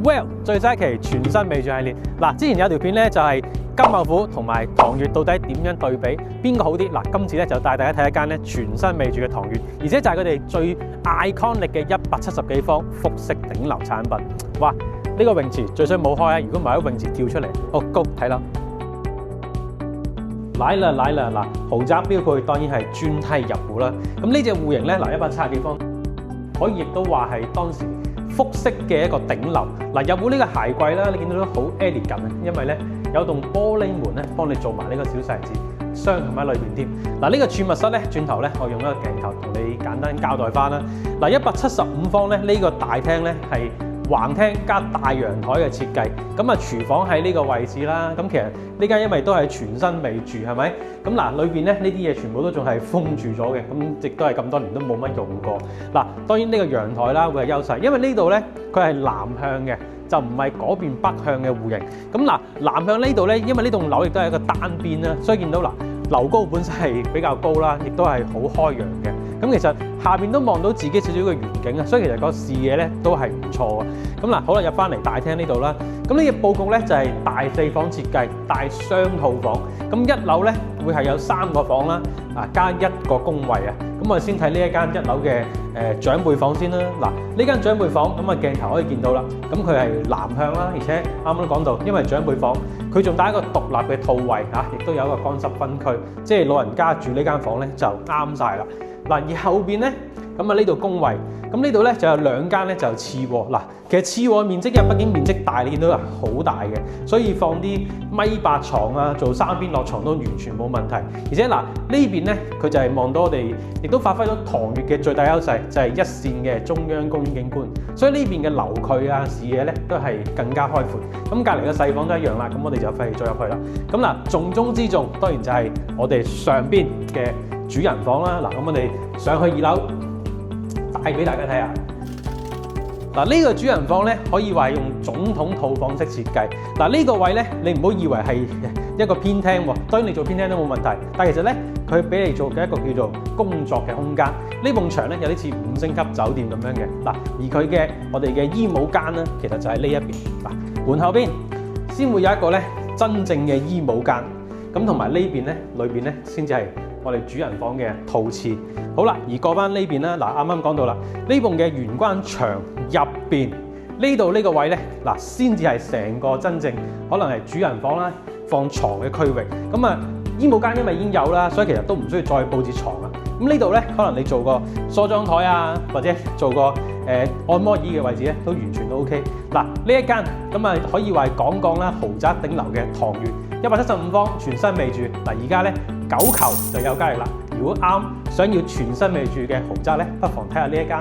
Well 最新一期全新美住系列，嗱之前有條片咧就係金茂府同埋唐悅到底點樣對比，邊個好啲？嗱今次咧就帶大家睇一間咧全新美住嘅唐悅，而且就係佢哋最 iconic 嘅170幾方複式頂樓產品。哇！呢個泳池最衰冇開啊！如果唔係喺泳池跳出嚟，哦高睇啦！嚟啦！嗱，豪宅標配當然係磚梯入戶啦。咁呢隻戶型咧，嗱170幾方，可以亦都話係當時複式嘅一個頂樓。嗱入戶呢個鞋櫃啦，你見到都好 elegant 嘅，因為咧有棟玻璃門咧幫你做埋呢個小細節，雙琴喺裏邊添。嗱呢個儲物室咧，轉頭咧我用一個鏡頭同你簡單交代翻啦。嗱175方咧，呢個大廳咧係橫廳加大陽台嘅設計，咁啊廚房喺呢個位置啦。咁其實呢間因為都係全新美住，係咪？咁嗱裏邊咧呢啲嘢全部都仲係封住咗嘅，咁亦都係咁多年都冇乜用過。嗱當然呢個陽台啦會係優勢，因為呢度咧佢係南向嘅，就唔係嗰邊北向嘅戶型。咁嗱南向呢度咧，因為呢棟樓亦都係一個單邊啦，所以見到嗱樓高本身係比較高啦，亦都係好開揚嘅。咁其實下邊都望到自己少少嘅遠景啊，所以其實個視野咧都係唔錯嘅。咁嗱，好啦，入翻嚟大廳呢度啦。咁呢個佈局咧就係大四房設計，大雙套房。咁一樓咧會係有3個房啦，加1個工位啊。咁我哋先睇呢一間1樓嘅長輩房先啦。嗱，呢間長輩房咁啊鏡頭可以見到啦。咁佢係南向啦，而且啱啱都講到，因為長輩房佢仲帶一個獨立嘅套位嚇，亦都有一個乾濕分區，即係老人家住呢間房咧就啱晒啦。嗱，而後邊咧，咁啊呢度工位，咁呢度咧就有2間咧就次臥。嗱，其實次臥面積因為畢竟面積大，你見到係好大嘅，所以放啲1.8床啊，做3邊落床都完全冇問題。而且嗱呢邊咧，佢就係望到我哋，亦都發揮到唐悅嘅最大優勢，就係一線嘅中央公園景觀。所以呢邊嘅樓距啊、視野咧都係更加開闊。咁隔離嘅細房都一樣啦，咁我哋就費事再入去啦。咁嗱，重中之重當然就係我哋上邊嘅主人房啦。嗱，咁我哋上去2樓帶俾大家睇下。嗱，呢個主人房咧可以話係用總統套房式設計。嗱，呢個位咧你唔好以為係一個偏廳喎，當然你做偏廳都冇問題。但係其實咧佢俾你做嘅一個叫做工作嘅空間。呢埲牆咧有啲似5星級酒店咁樣嘅。嗱，而佢嘅我哋嘅衣帽間咧，其實就喺呢一邊。嗱，門後邊先會有一個咧真正嘅衣帽間。咁同埋呢邊咧裏邊咧先至係我哋主人房嘅套廁。好啦，而過翻呢邊啦，嗱啱啱講到啦，呢棟嘅玄關牆入邊呢度呢個位咧，嗱先至係成個真正可能係主人房啦，放床嘅區域。咁啊，衣帽間因為已經有啦，所以其實都唔需要再佈置床啦。咁呢度咧，可能你做個梳妝台啊，或者做個按摩椅嘅位置咧，都完全都 OK。嗱，呢一間咁啊，可以話講啦，豪宅頂樓嘅唐悅175方全新美住。嗱，而家咧9球就有交易啦。如果啱想要全新美住嘅豪宅咧，不妨睇下呢一間。